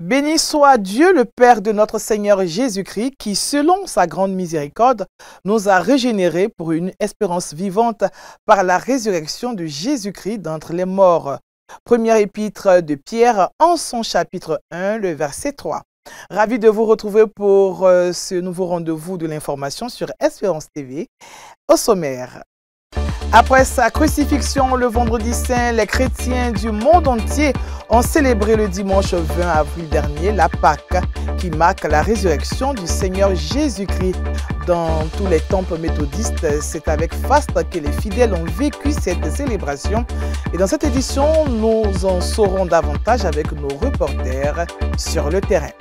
Béni soit Dieu, le Père de notre Seigneur Jésus-Christ, qui, selon sa grande miséricorde, nous a régénérés pour une espérance vivante par la résurrection de Jésus-Christ d'entre les morts. Première épître de Pierre, en son chapitre 1, le verset 3. Ravi de vous retrouver pour ce nouveau rendez-vous de l'information sur Espérance TV. Au sommaire. Après sa crucifixion le vendredi saint, les chrétiens du monde entier ont célébré le dimanche 20 avril dernier la Pâque, qui marque la résurrection du Seigneur Jésus-Christ. Dans tous les temples méthodistes, c'est avec faste que les fidèles ont vécu cette célébration. Et dans cette édition, nous en saurons davantage avec nos reporters sur le terrain.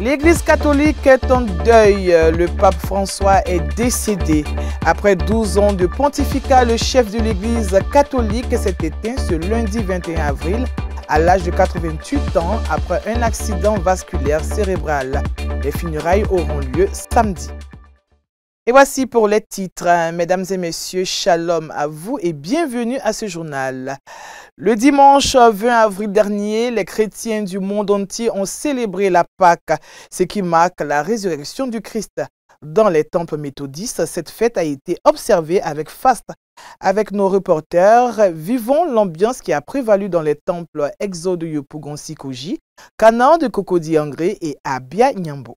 L'Église catholique est en deuil. Le pape François est décédé. Après 12 ans de pontificat, le chef de l'Église catholique s'est éteint ce lundi 21 avril à l'âge de 88 ans après un accident vasculaire cérébral. Les funérailles auront lieu samedi. Et voici pour les titres. Mesdames et messieurs, shalom à vous et bienvenue à ce journal. Le dimanche 20 avril dernier, les chrétiens du monde entier ont célébré la Pâque, ce qui marque la résurrection du Christ. Dans les temples méthodistes, cette fête a été observée avec faste. Avec nos reporters, vivons l'ambiance qui a prévalu dans les temples Exode de Yopougon-Sikoji, Canaan de Cocody-Angré et Abia Nyambo.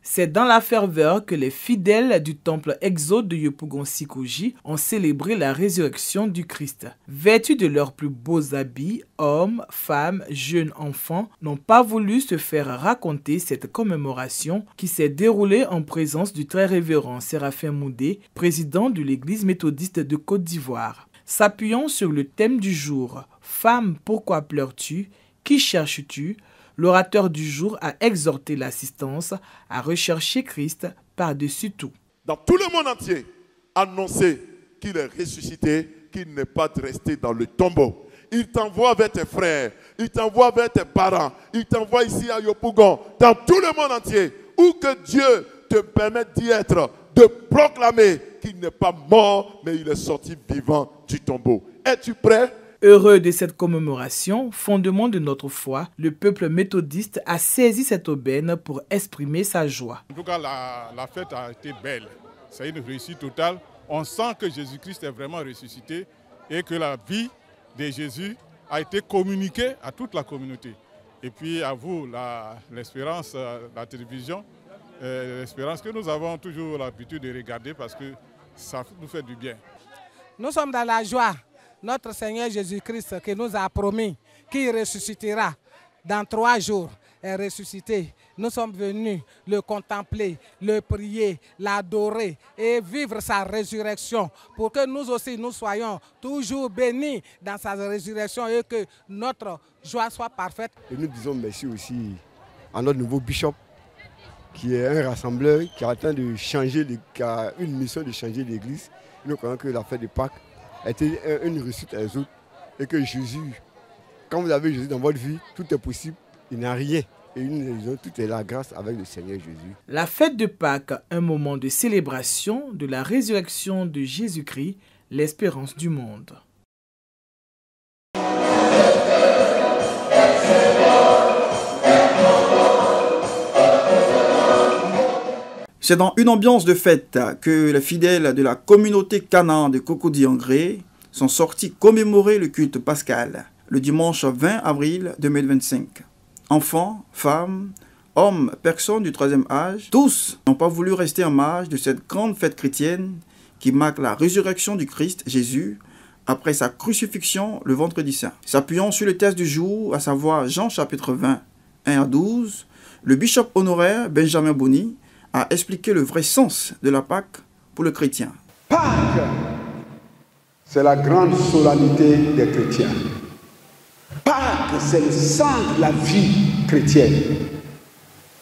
C'est dans la ferveur que les fidèles du temple Exode de Yopougon-Sikoji ont célébré la résurrection du Christ. Vêtus de leurs plus beaux habits, hommes, femmes, jeunes enfants n'ont pas voulu se faire raconter cette commémoration qui s'est déroulée en présence du très révérend Séraphin Moudé, président de l'Église méthodiste de Côte d'Ivoire. S'appuyant sur le thème du jour « Femme, pourquoi pleures-tu ? Qui cherches-tu ?» L'orateur du jour a exhorté l'assistance à rechercher Christ par-dessus tout. Dans tout le monde entier, annoncer qu'il est ressuscité, qu'il n'est pas resté dans le tombeau. Il t'envoie vers tes frères, il t'envoie vers tes parents, il t'envoie ici à Yopougon, dans tout le monde entier, où que Dieu te permette d'y être, de proclamer qu'il n'est pas mort, mais il est sorti vivant du tombeau. Es-tu prêt? Heureux de cette commémoration, fondement de notre foi, le peuple méthodiste a saisi cette aubaine pour exprimer sa joie. En tout cas, la fête a été belle. C'est une réussite totale. On sent que Jésus-Christ est vraiment ressuscité et que la vie de Jésus a été communiquée à toute la communauté. Et puis à vous, l'espérance, la télévision, l'espérance que nous avons toujours l'habitude de regarder parce que ça nous fait du bien. Nous sommes dans la joie. Notre Seigneur Jésus-Christ qui nous a promis qu'il ressuscitera dans 3 jours est ressuscité. Nous sommes venus le contempler, le prier, l'adorer et vivre sa résurrection pour que nous aussi nous soyons toujours bénis dans sa résurrection et que notre joie soit parfaite. Et nous disons merci aussi à notre nouveau bishop qui est un rassembleur qui a qui a une mission de changer l'Église. Nous croyons que la fête de Pâques a été une réussite à les autres et que Jésus, quand vous avez Jésus dans votre vie, tout est possible, il n'y a rien. Et une raison, tout est la grâce avec le Seigneur Jésus. La fête de Pâques, un moment de célébration de la résurrection de Jésus-Christ, l'espérance du monde. C'est dans une ambiance de fête que les fidèles de la communauté Canaan de Cocody-Angré sont sortis commémorer le culte pascal le dimanche 20 avril 2025. Enfants, femmes, hommes, personnes du troisième âge, tous n'ont pas voulu rester en marge de cette grande fête chrétienne qui marque la résurrection du Christ Jésus après sa crucifixion le vendredi saint. S'appuyant sur le texte du jour, à savoir Jean chapitre 20, 1 à 12, le bishop honoraire Benjamin Boni a expliqué le vrai sens de la Pâque pour le chrétien. Pâques, c'est la grande solennité des chrétiens. Pâques, c'est le sang de la vie chrétienne.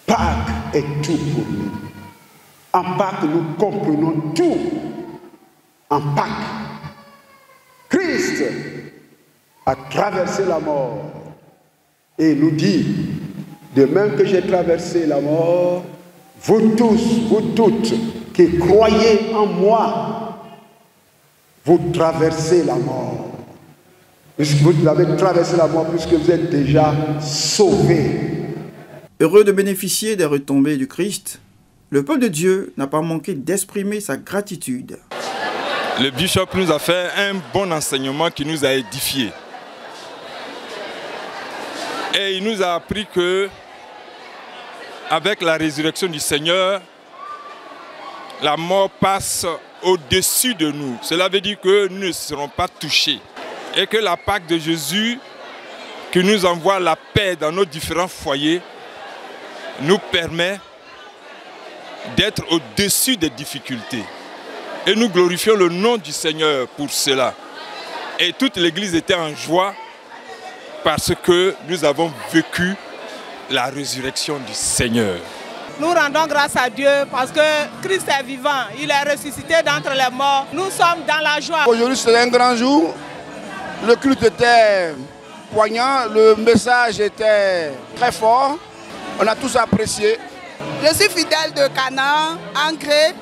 Pâques est tout pour nous. En Pâques, nous comprenons tout. En Pâques, Christ a traversé la mort et nous dit, de même que j'ai traversé la mort, vous tous, vous toutes qui croyez en moi, vous traversez la mort. Puisque vous avez traversé la mort, puisque vous êtes déjà sauvés. Heureux de bénéficier des retombées du Christ, le peuple de Dieu n'a pas manqué d'exprimer sa gratitude. Le bishop nous a fait un bon enseignement qui nous a édifiés. Et il nous a appris que, avec la résurrection du Seigneur, la mort passe au-dessus de nous. Cela veut dire que nous ne serons pas touchés. Et que la Pâque de Jésus, qui nous envoie la paix dans nos différents foyers, nous permet d'être au-dessus des difficultés. Et nous glorifions le nom du Seigneur pour cela. Et toute l'Église était en joie parce que nous avons vécu la résurrection du Seigneur. Nous rendons grâce à Dieu parce que Christ est vivant, il est ressuscité d'entre les morts. Nous sommes dans la joie. Aujourd'hui c'est un grand jour. Le culte était poignant, le message était très fort. On a tous apprécié. Je suis fidèle de Canaan, Angré.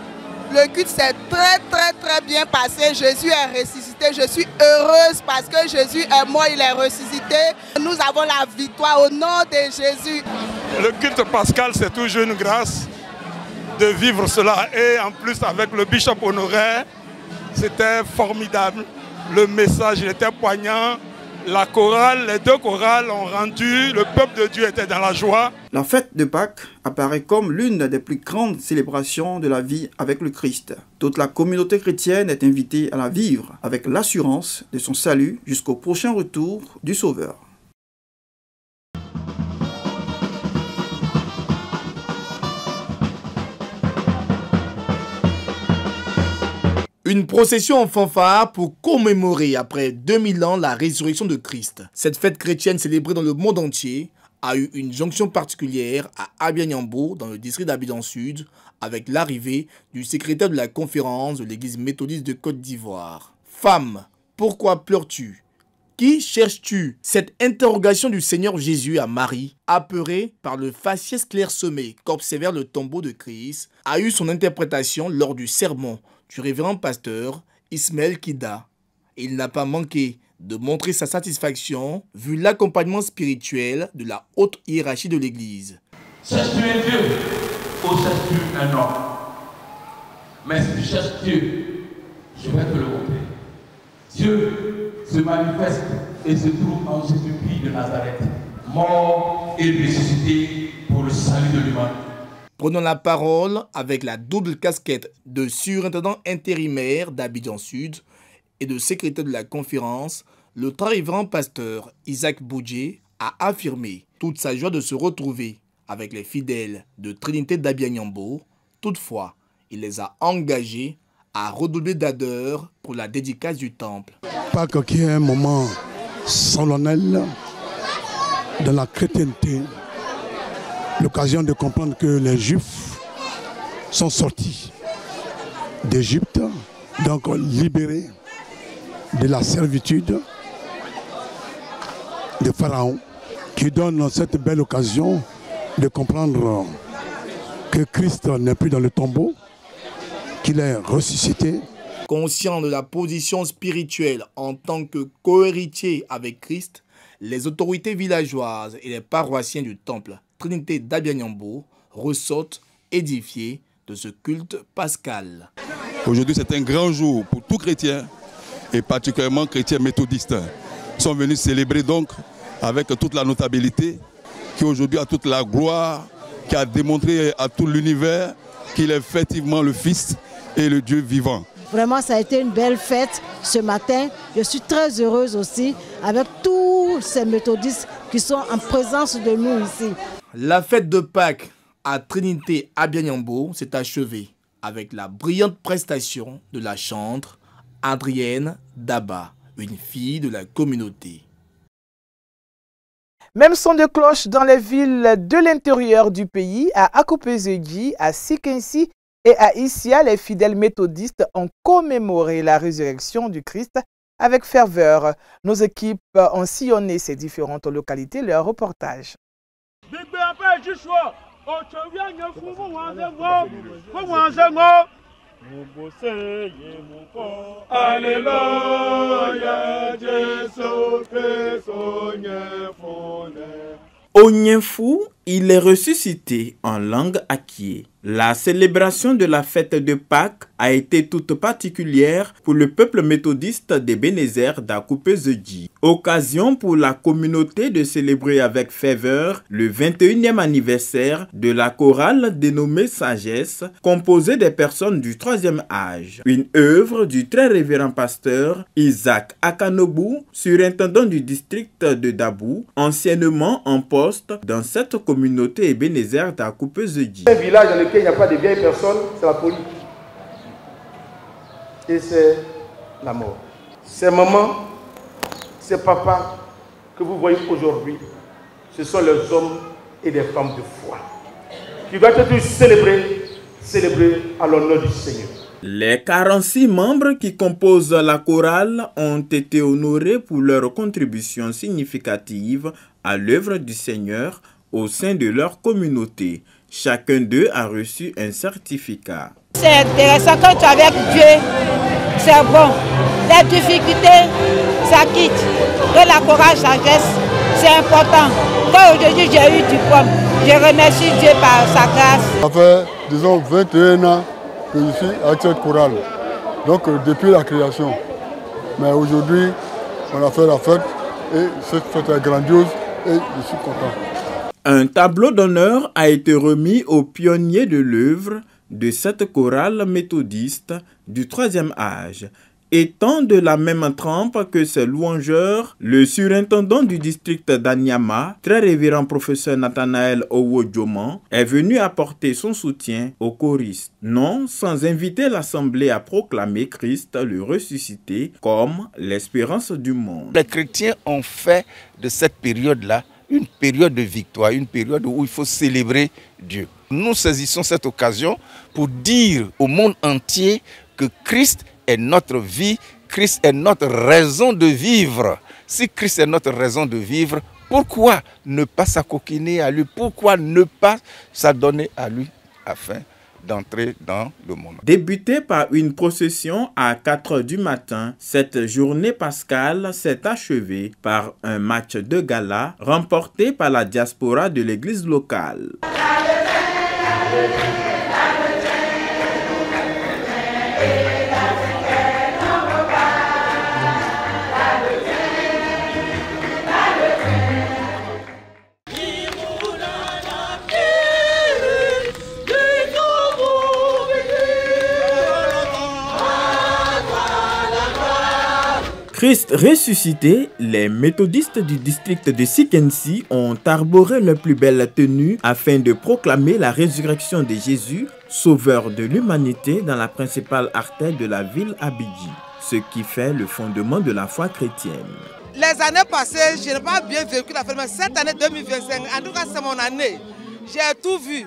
Le culte s'est très bien passé. Jésus est ressuscité. Je suis heureuse parce que Jésus est mort, il est ressuscité. Nous avons la victoire au nom de Jésus. Le culte pascal, c'est toujours une grâce de vivre cela. Et en plus, avec le bishop honoraire, c'était formidable. Le message, il était poignant. La chorale, les deux chorales ont rendu, le peuple de Dieu était dans la joie. La fête de Pâques apparaît comme l'une des plus grandes célébrations de la vie avec le Christ. Toute la communauté chrétienne est invitée à la vivre avec l'assurance de son salut jusqu'au prochain retour du Sauveur. Une procession en fanfare pour commémorer après 2000 ans la résurrection de Christ. Cette fête chrétienne célébrée dans le monde entier a eu une jonction particulière à Abianyambo, dans le district d'Abidjan Sud, avec l'arrivée du secrétaire de la conférence de l'église méthodiste de Côte d'Ivoire. Femme, pourquoi pleures-tu? Qui cherches-tu? Cette interrogation du Seigneur Jésus à Marie, apeurée par le faciès clairsemé qu'observe le tombeau de Christ, a eu son interprétation lors du sermon du révérend pasteur Ismaël Kida. Il n'a pas manqué de montrer sa satisfaction vu l'accompagnement spirituel de la haute hiérarchie de l'Église. Cherches-tu un Dieu ou cherches-tu un homme? Mais si tu cherches Dieu, je vais te le montrer. Dieu se manifeste et se trouve en Jésus-Christ de Nazareth, mort et ressuscité pour le salut de l'humanité. Prenons la parole avec la double casquette de surintendant intérimaire d'Abidjan Sud et de secrétaire de la conférence, le très révérend pasteur Isaac Boudjé a affirmé toute sa joie de se retrouver avec les fidèles de Trinité d'Abianyambo. Toutefois, il les a engagés à redoubler d'ardeur pour la dédicace du temple. Pâques qui est un moment solennel de la chrétienté. L'occasion de comprendre que les Juifs sont sortis d'Égypte, donc libérés de la servitude de Pharaon, qui donne cette belle occasion de comprendre que Christ n'est plus dans le tombeau, qu'il est ressuscité. Conscient de la position spirituelle en tant que cohéritier avec Christ, les autorités villageoises et les paroissiens du temple Trinité d'Abianyambo ressortent édifiés de ce culte pascal. Aujourd'hui, c'est un grand jour pour tout chrétien et particulièrement chrétiens méthodistes. Ils sont venus célébrer donc avec toute la notabilité qui aujourd'hui a toute la gloire, qui a démontré à tout l'univers qu'il est effectivement le Fils et le Dieu vivant. Vraiment, ça a été une belle fête ce matin. Je suis très heureuse aussi avec tous ces méthodistes qui sont en présence de nous ici. La fête de Pâques à Trinité Abianyambo s'est achevée avec la brillante prestation de la chantre Adrienne Daba, une fille de la communauté. Même son de cloche dans les villes de l'intérieur du pays, à Akupezedji, à Sikensi et à Issia, les fidèles méthodistes ont commémoré la résurrection du Christ avec ferveur. Nos équipes ont sillonné ces différentes localités, leur reportage. Onyenfou Il est ressuscité en langue Akie. La célébration de la fête de Pâques a été toute particulière pour le peuple méthodiste d'Ebenezer d'Akupé-Zedji. Occasion pour la communauté de célébrer avec ferveur le 21e anniversaire de la chorale dénommée Sagesse, composée des personnes du 3e âge. Une œuvre du très révérend pasteur Isaac Akanobu, surintendant du district de Dabou, anciennement en poste dans cette communauté Ebenezer d'Akupé-Zedji. Un village dans lequel il n'y a pas de vieilles personnes, c'est la folie. Et c'est la mort. Ces mamans, ces papas que vous voyez aujourd'hui, ce sont les hommes et les femmes de foi qui doivent être célébrés à l'honneur du Seigneur. Les 46 membres qui composent la chorale ont été honorés pour leur contribution significative à l'œuvre du Seigneur au sein de leur communauté. Chacun d'eux a reçu un certificat. C'est intéressant quand tu es avec Dieu, c'est bon. Les difficultés, ça quitte. Que la courage, sagesse, c'est important. Quand aujourd'hui j'ai eu du pomme, je remercie Dieu par sa grâce. Ça fait, disons, 21 ans que je suis avec cette chorale. Donc depuis la création. Mais aujourd'hui, on a fait la fête et cette fête est grandiose et je suis content. Un tableau d'honneur a été remis aux pionniers de l'œuvre de cette chorale méthodiste du 3e âge. Étant de la même trempe que ses louangeurs, le surintendant du district d'Anyama, très révérend professeur Nathanaël Owo-Djoman, est venu apporter son soutien aux choristes. Non, sans inviter l'Assemblée à proclamer Christ le ressuscité comme l'espérance du monde. Les chrétiens ont fait de cette période-là une période de victoire, une période où il faut célébrer Dieu. Nous saisissons cette occasion pour dire au monde entier que Christ est notre vie, Christ est notre raison de vivre. Si Christ est notre raison de vivre, pourquoi ne pas s'acoquiner à lui? Pourquoi ne pas s'adonner à lui afin d'entrer dans le monde? Débutée par une procession à 4 h du matin, cette journée pascale s'est achevée par un match de gala remporté par la diaspora de l'église locale. Christ ressuscité, les méthodistes du district de Sikensi ont arboré leur plus belle tenue afin de proclamer la résurrection de Jésus, sauveur de l'humanité dans la principale artère de la ville Abidji, ce qui fait le fondement de la foi chrétienne. Les années passées, je n'ai pas bien vécu la fête, mais cette année 2025, en tout cas c'est mon année, j'ai tout vu.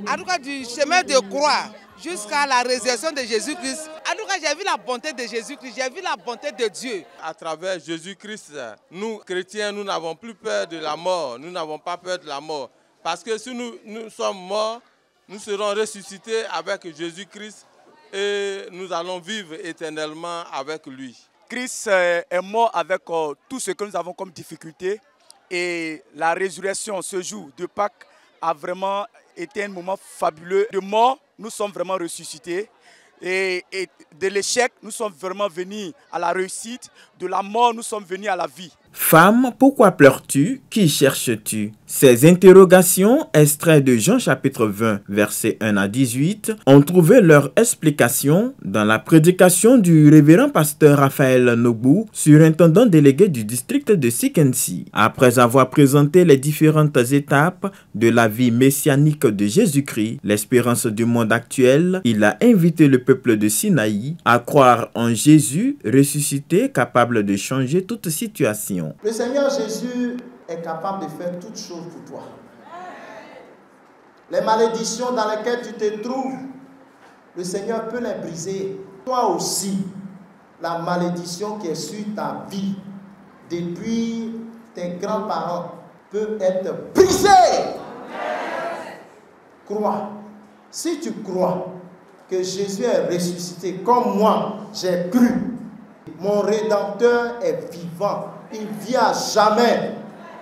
En tout cas du chemin de croix jusqu'à la résurrection de Jésus-Christ. En tout cas, j'ai vu la bonté de Jésus-Christ, j'ai vu la bonté de Dieu. À travers Jésus-Christ, nous, chrétiens, nous n'avons plus peur de la mort. Nous n'avons pas peur de la mort. Parce que si nous sommes morts, nous serons ressuscités avec Jésus-Christ et nous allons vivre éternellement avec lui. Christ est mort avec tout ce que nous avons comme difficulté. Et la résurrection, ce jour de Pâques, a vraiment été un moment fabuleux. De mort, nous sommes vraiment ressuscités. Et de l'échec, nous sommes vraiment venus à la réussite. De la mort, nous sommes venus à la vie. Femme, pourquoi pleures-tu? Qui cherches-tu? Ces interrogations, extraits de Jean chapitre 20, versets 1 à 18, ont trouvé leur explication dans la prédication du révérend pasteur Raphaël Nogbu, surintendant délégué du district de Sikensi. Après avoir présenté les différentes étapes de la vie messianique de Jésus-Christ, l'espérance du monde actuel, il a invité le peuple de Sinaï à croire en Jésus ressuscité, capable de changer toute situation. Le Seigneur Jésus est capable de faire toutes choses pour toi. Les malédictions dans lesquelles tu te trouves, le Seigneur peut les briser. Toi aussi, la malédiction qui est sur ta vie, depuis tes grands-parents, peut être brisée. Crois. Si tu crois que Jésus est ressuscité comme moi, j'ai cru, mon Rédempteur est vivant. Il vit à jamais.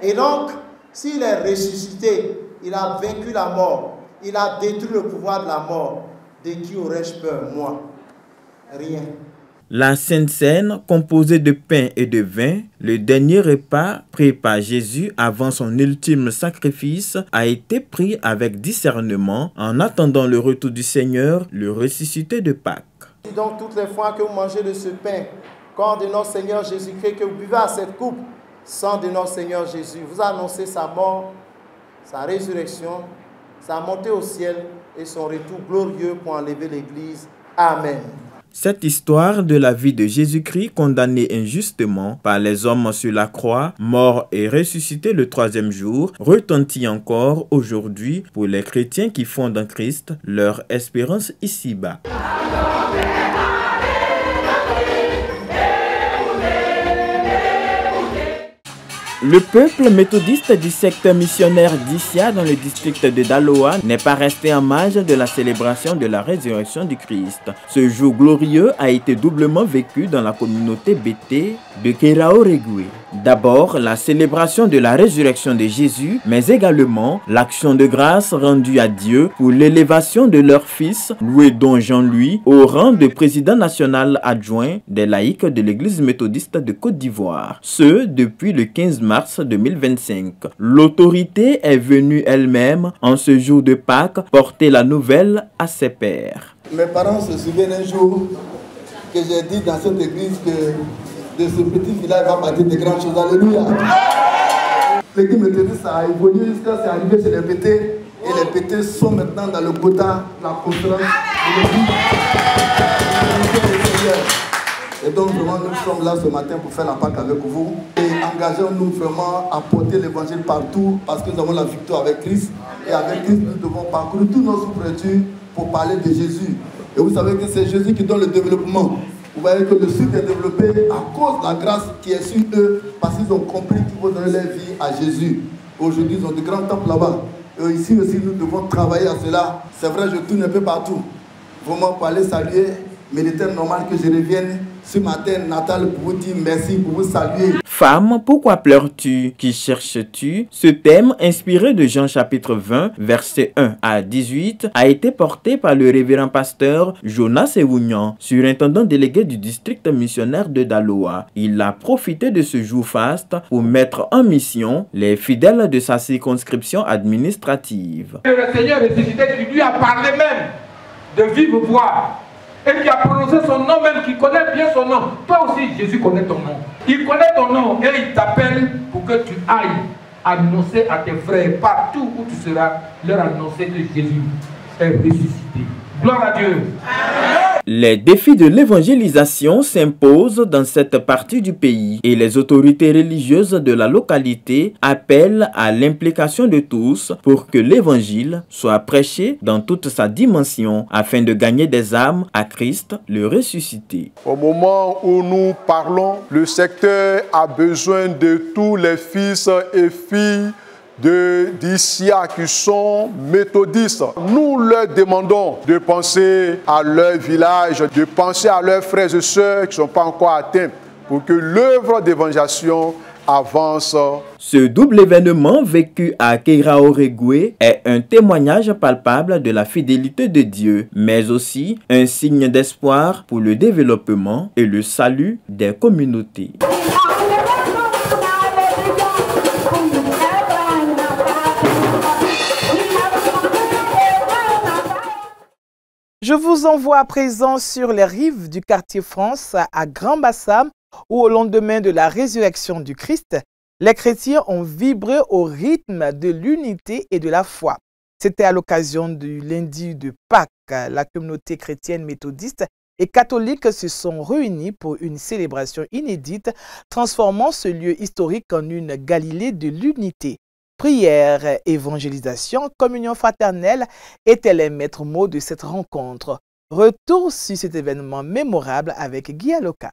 Et donc, s'il est ressuscité, il a vaincu la mort, il a détruit le pouvoir de la mort. De qui aurais-je peur, moi? Rien. La Sainte Seine, composée de pain et de vin, le dernier repas pris par Jésus avant son ultime sacrifice, a été pris avec discernement en attendant le retour du Seigneur, le ressuscité de Pâques. Donc toutes les fois que vous mangez de ce pain, corps de notre Seigneur Jésus-Christ, que vous buvez à cette coupe, sang de notre Seigneur Jésus, vous annoncez sa mort, sa résurrection, sa montée au ciel et son retour glorieux pour enlever l'Église. Amen. Cette histoire de la vie de Jésus-Christ, condamné injustement par les hommes sur la croix, mort et ressuscité le troisième jour, retentit encore aujourd'hui pour les chrétiens qui fondent en Christ leur espérance ici-bas. Le peuple méthodiste du secteur missionnaire d'Issia dans le district de Daloa n'est pas resté en marge de la célébration de la résurrection du Christ. Ce jour glorieux a été doublement vécu dans la communauté BT de Keraoregwe. D'abord, la célébration de la résurrection de Jésus, mais également l'action de grâce rendue à Dieu pour l'élévation de leur fils, loué don Jean-Louis, au rang de président national adjoint des laïcs de l'église méthodiste de Côte d'Ivoire. Ce, depuis le 15 mars 2025. L'autorité est venue elle-même, en ce jour de Pâques, porter la nouvelle à ses pairs. Mes parents se souviennent un jour que j'ai dit dans cette église que de ce petit village va partir de grandes choses. Alléluia. L'église méthodiste a évolué jusqu'à c'est arrivé chez les PT. Et les PT sont maintenant dans le quota de la conférence de l'église. Et donc vraiment nous sommes là ce matin pour faire la Pâque avec vous. Et engageons-nous vraiment à porter l'évangile partout parce que nous avons la victoire avec Christ. Et avec Christ nous devons parcourir tous nos souffretures pour parler de Jésus. Et vous savez que c'est Jésus qui donne le développement. Vous voyez que le Sud est développé à cause de la grâce qui est sur eux, parce qu'ils ont compris qu'il faut donner leur vie à Jésus. Aujourd'hui, ils ont de grands temples là-bas. Et ici aussi, nous devons travailler à cela. C'est vrai, je tourne un peu partout. Vraiment pour aller saluer, mais il était normal que je revienne ce matin, Natal, pour vous dire merci, pour vous saluer. Femme, pourquoi pleures-tu? Qui cherches-tu? Ce thème, inspiré de Jean chapitre 20, versets 1 à 18, a été porté par le révérend pasteur Jonas Ewunian, surintendant délégué du district missionnaire de Daloa. Il a profité de ce jour faste pour mettre en mission les fidèles de sa circonscription administrative. Le Seigneur ressuscité, qui lui a parlé même de vive voix, et qui a prononcé son nom même, qui connaît bien son nom. Toi aussi, Jésus connaît ton nom. Il connaît ton nom et il t'appelle pour que tu ailles annoncer à tes frères, partout où tu seras, leur annoncer que Jésus est ressuscité. Gloire à Dieu. Les défis de l'évangélisation s'imposent dans cette partie du pays et les autorités religieuses de la localité appellent à l'implication de tous pour que l'évangile soit prêché dans toute sa dimension afin de gagner des âmes à Christ, le ressuscité. Au moment où nous parlons, le secteur a besoin de tous les fils et filles d'Issia qui sont méthodistes. Nous leur demandons de penser à leur village, de penser à leurs frères et sœurs qui ne sont pas encore atteints pour que l'œuvre d'évangélisation avance. Ce double événement vécu à Keraoregwe est un témoignage palpable de la fidélité de Dieu, mais aussi un signe d'espoir pour le développement et le salut des communautés. Je vous envoie à présent sur les rives du quartier France à Grand-Bassam où au lendemain de la résurrection du Christ, les chrétiens ont vibré au rythme de l'unité et de la foi. C'était à l'occasion du lundi de Pâques. La communauté chrétienne méthodiste et catholique se sont réunis pour une célébration inédite, transformant ce lieu historique en une Galilée de l'unité. Prière, évangélisation, communion fraternelle étaient les maîtres mots de cette rencontre. Retour sur cet événement mémorable avec Guy Aloka.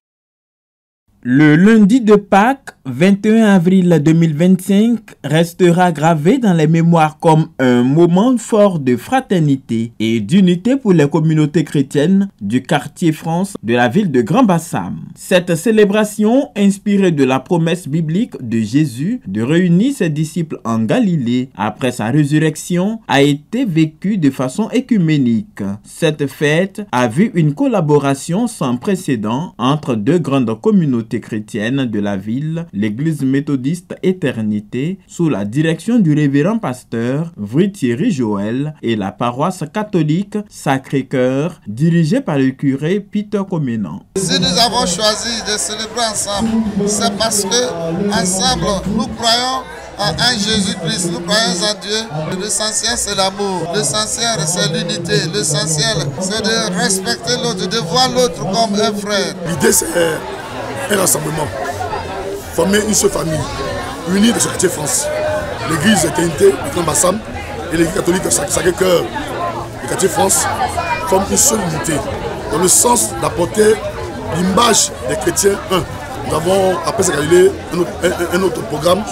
Le lundi de Pâques, 21 avril 2025, restera gravé dans les mémoires comme un moment fort de fraternité et d'unité pour les communautés chrétiennes du quartier France de la ville de Grand-Bassam. Cette célébration, inspirée de la promesse biblique de Jésus de réunir ses disciples en Galilée après sa résurrection, a été vécue de façon écuménique. Cette fête a vu une collaboration sans précédent entre deux grandes communautés chrétienne de la ville, l'église méthodiste Éternité, sous la direction du révérend pasteur Thierry Joël, et la paroisse catholique Sacré-Cœur, dirigée par le curé Peter Comenan. Si nous avons choisi de célébrer ensemble, c'est parce que ensemble nous croyons en un Jésus-Christ, nous croyons en Dieu. L'essentiel c'est l'amour, l'essentiel c'est l'unité, l'essentiel c'est de respecter l'autre, de voir l'autre comme un frère. L'idée c'est un rassemblement, former une seule famille, unie de ce quartier France. L'église Éternité de Grand-Bassam et l'église catholique Sacré-Cœur du quartier France forment une seule unité, dans le sens d'apporter l'image des chrétiens un. Nous avons, après cette Galilée, un autre programme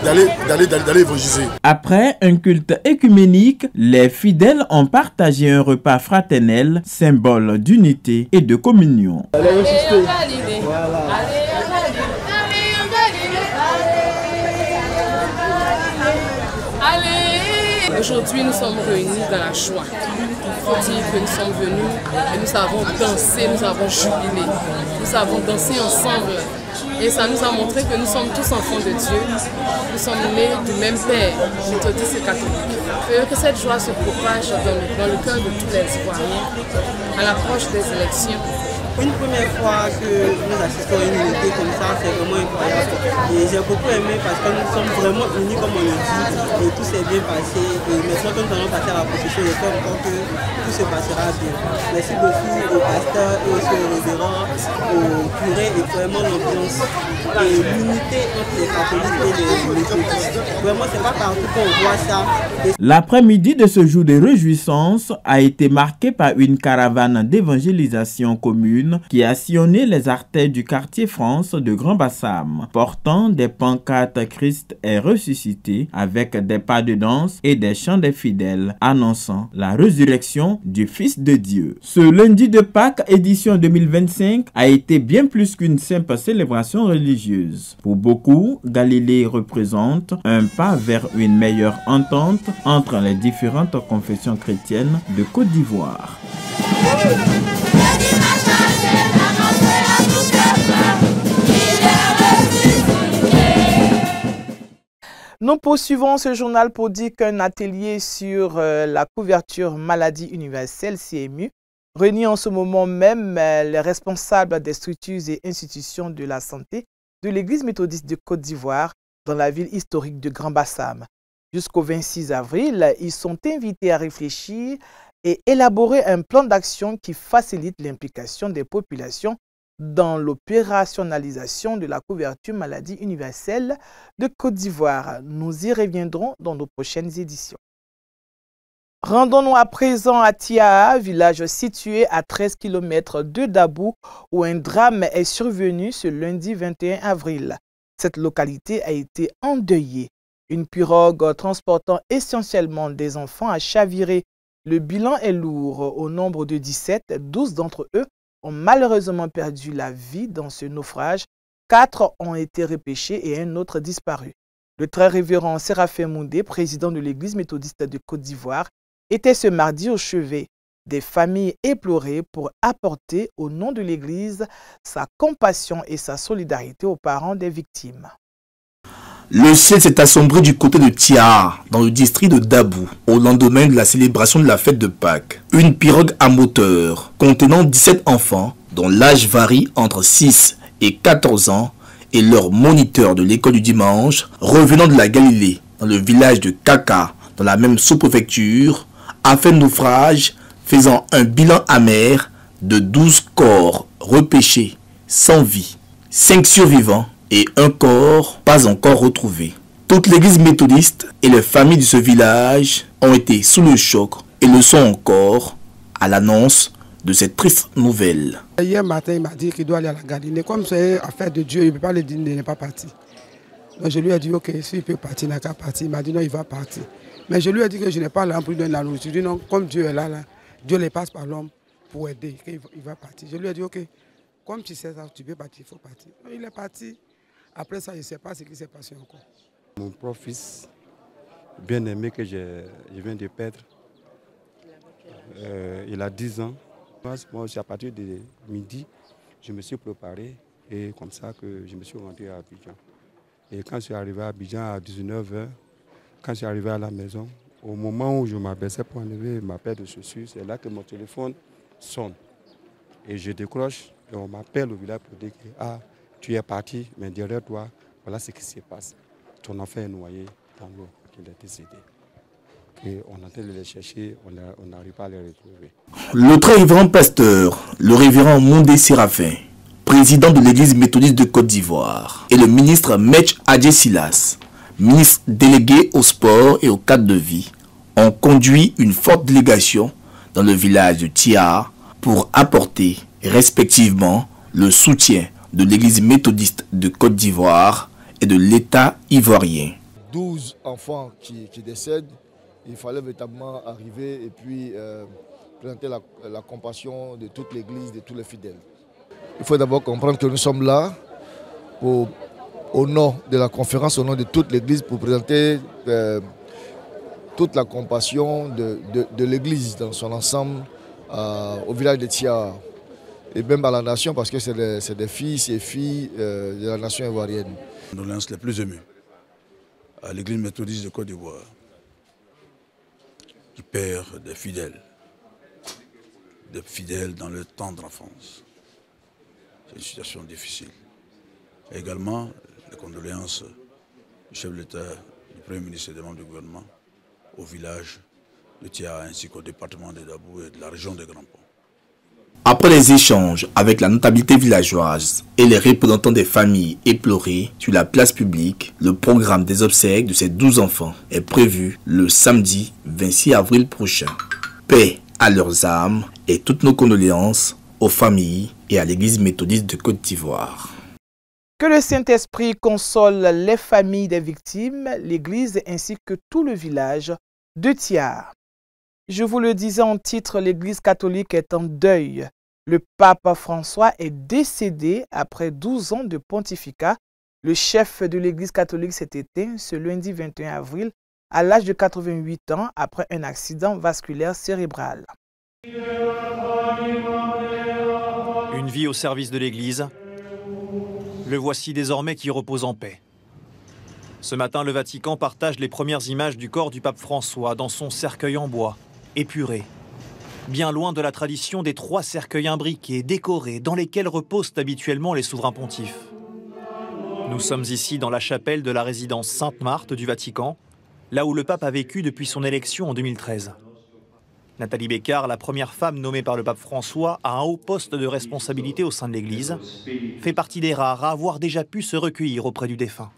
d'aller évangéliser. Après un culte écuménique, les fidèles ont partagé un repas fraternel, symbole d'unité et de communion. Aujourd'hui, nous sommes réunis dans la joie. Il faut dire que nous sommes venus et nous avons dansé, nous avons jubilé. Nous avons dansé ensemble. Et ça nous a montré que nous sommes tous enfants de Dieu. Nous sommes nés du même Père, méthodiste et catholique. Que cette joie se propage dans le cœur de tous les Ivoiriens à l'approche des élections. Une première fois que nous assistons à une unité comme ça, c'est vraiment incroyable. Et j'ai beaucoup aimé parce que nous sommes vraiment unis comme on le dit et tout s'est bien passé. Et maintenant que nous allons passer à la procession, j'espère encore que tout se passera bien. Merci beaucoup au pasteur et aussi au révérend, au curé et vraiment l'ambiance et l'unité entre les catholiques et les méthodistes. Vraiment, c'est pas partout qu'on voit ça. L'après-midi de ce jour de réjouissance a été marqué par une caravane d'évangélisation commune qui a sillonné les artères du quartier France de Grand-Bassam, portant des pancartes « Christ est ressuscité » avec des pas de danse et des chants des fidèles annonçant la résurrection du Fils de Dieu. Ce lundi de Pâques, édition 2025, a été bien plus qu'une simple célébration religieuse. Pour beaucoup, Galilée représente un pas vers une meilleure entente entre les différentes confessions chrétiennes de Côte d'Ivoire. Nous poursuivons ce journal pour dire qu'un atelier sur la couverture maladie universelle CMU réunit en ce moment même les responsables des structures et institutions de la santé de l'Église méthodiste de Côte d'Ivoire dans la ville historique de Grand-Bassam. Jusqu'au 26 avril, ils sont invités à réfléchir et élaborer un plan d'action qui facilite l'implication des populations dans l'opérationnalisation de la couverture maladie universelle de Côte d'Ivoire. Nous y reviendrons dans nos prochaines éditions. Rendons-nous à présent à Tiaa, village situé à 13 km de Dabou, où un drame est survenu ce lundi 21 avril. Cette localité a été endeuillée. Une pirogue transportant essentiellement des enfants a chaviré. Le bilan est lourd. Au nombre de 17, 12 d'entre eux ont malheureusement perdu la vie dans ce naufrage. 4 ont été repêchés et un autre disparu. Le très révérend Séraphin Moundé, président de l'Église méthodiste de Côte d'Ivoire, était ce mardi au chevet des familles éplorées pour apporter au nom de l'Église sa compassion et sa solidarité aux parents des victimes. Le ciel s'est assombri du côté de Tiaa, dans le district de Dabou, au lendemain de la célébration de la fête de Pâques. Une pirogue à moteur, contenant 17 enfants, dont l'âge varie entre 6 et 14 ans, et leur moniteur de l'école du dimanche, revenant de la Galilée, dans le village de Kaka, dans la même sous-préfecture, a fait naufrage, faisant un bilan amer de 12 corps repêchés, sans vie, 5 survivants, et un corps pas encore retrouvé. Toute l'église méthodiste et les familles de ce village ont été sous le choc et le sont encore à l'annonce de cette triste nouvelle. Hier matin, il m'a dit qu'il doit aller à la Galilée. Comme c'est affaire de Dieu, il ne peut pas le dire, il n'est pas parti. Donc je lui ai dit, ok, s'il peut partir, il n'a qu'à partir. Il m'a dit non, il va partir. Mais je lui ai dit que je n'ai pas l'arme pour lui donner la nourriture. Je lui ai dit non, comme Dieu est là, Dieu les passe par l'homme pour aider, qu'il va partir. Je lui ai dit, ok, comme tu sais ça, tu peux partir, il faut partir. Donc, il est parti. Après ça, je ne sais pas ce qui s'est passé encore. Mon propre fils, bien aimé que je viens de perdre, il a 10 ans. Moi, à partir de midi, je me suis préparé et comme ça que je me suis rentré à Abidjan. Et quand je suis arrivé à Abidjan à 19h, quand je suis arrivé à la maison, au moment où je m'abaissais pour enlever ma paire de chaussures, c'est là que mon téléphone sonne. Et je décroche et on m'appelle au village pour dire que tu es parti, mais derrière toi, voilà ce qui se passe. Ton enfant est noyé dans l'eau, il est décédé. Et on a tenté de les chercher, on n'arrive pas à les retrouver. Le très révérend pasteur, le révérend Mondé Séraphin, président de l'église méthodiste de Côte d'Ivoire, et le ministre Mech Adje Silas, ministre délégué au sport et au cadre de vie, ont conduit une forte délégation dans le village de Thiar pour apporter respectivement le soutien de l'église méthodiste de Côte d'Ivoire et de l'État ivoirien. 12 enfants qui décèdent, il fallait véritablement arriver et puis présenter la compassion de toute l'église, de tous les fidèles. Il faut d'abord comprendre que nous sommes là au nom de la conférence, au nom de toute l'église, pour présenter toute la compassion de l'église dans son ensemble au village de Thiar et même à la nation, parce que c'est des fils et filles de la nation ivoirienne. Nos condoléances les plus émues à l'église méthodiste de Côte d'Ivoire, qui perd des fidèles dans leur tendre enfance. C'est une situation difficile. Et également, les condoléances du chef de l'État, du Premier ministre et des membres du gouvernement au village de Thiar ainsi qu'au département de Dabou et de la région des Grands Ponts. Après les échanges avec la notabilité villageoise et les représentants des familles éplorées sur la place publique, le programme des obsèques de ces 12 enfants est prévu le samedi 26 avril prochain. Paix à leurs âmes et toutes nos condoléances aux familles et à l'église méthodiste de Côte d'Ivoire. Que le Saint-Esprit console les familles des victimes, l'église ainsi que tout le village de Thiar. Je vous le disais en titre, l'église catholique est en deuil. Le pape François est décédé après 12 ans de pontificat. Le chef de l'église catholique s'est éteint ce lundi 21 avril à l'âge de 88 ans après un accident vasculaire cérébral. Une vie au service de l'église. Le voici désormais qui repose en paix. Ce matin, le Vatican partage les premières images du corps du pape François dans son cercueil en bois, épuré. Bien loin de la tradition des 3 cercueils imbriqués, décorés, dans lesquels reposent habituellement les souverains pontifes. Nous sommes ici dans la chapelle de la résidence Sainte-Marthe du Vatican, là où le pape a vécu depuis son élection en 2013. Nathalie Bécard, la première femme nommée par le pape François à un haut poste de responsabilité au sein de l'Église, fait partie des rares à avoir déjà pu se recueillir auprès du défunt.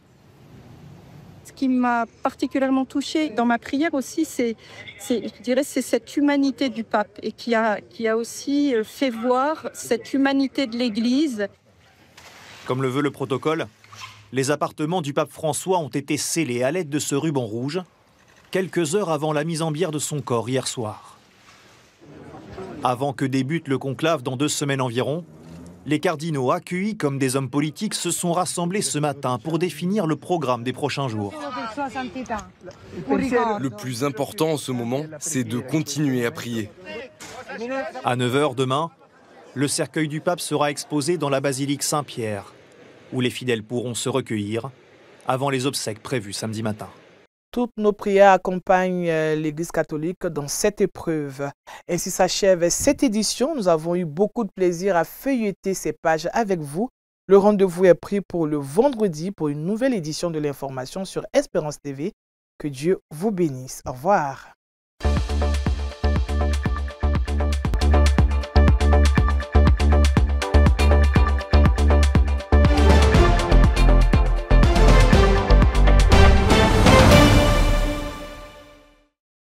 Ce qui m'a particulièrement touchée dans ma prière aussi, c'est cette humanité du pape et qui a aussi fait voir cette humanité de l'Église. Comme le veut le protocole, les appartements du pape François ont été scellés à l'aide de ce ruban rouge, quelques heures avant la mise en bière de son corps hier soir. Avant que débute le conclave dans 2 semaines environ, les cardinaux accueillis comme des hommes politiques se sont rassemblés ce matin pour définir le programme des prochains jours. Le plus important en ce moment, c'est de continuer à prier. À 9 h demain, le cercueil du pape sera exposé dans la basilique Saint-Pierre, où les fidèles pourront se recueillir avant les obsèques prévues samedi matin. Toutes nos prières accompagnent l'Église catholique dans cette épreuve. Ainsi s'achève cette édition. Nous avons eu beaucoup de plaisir à feuilleter ces pages avec vous. Le rendez-vous est pris pour le vendredi pour une nouvelle édition de l'information sur Espérance TV. Que Dieu vous bénisse. Au revoir.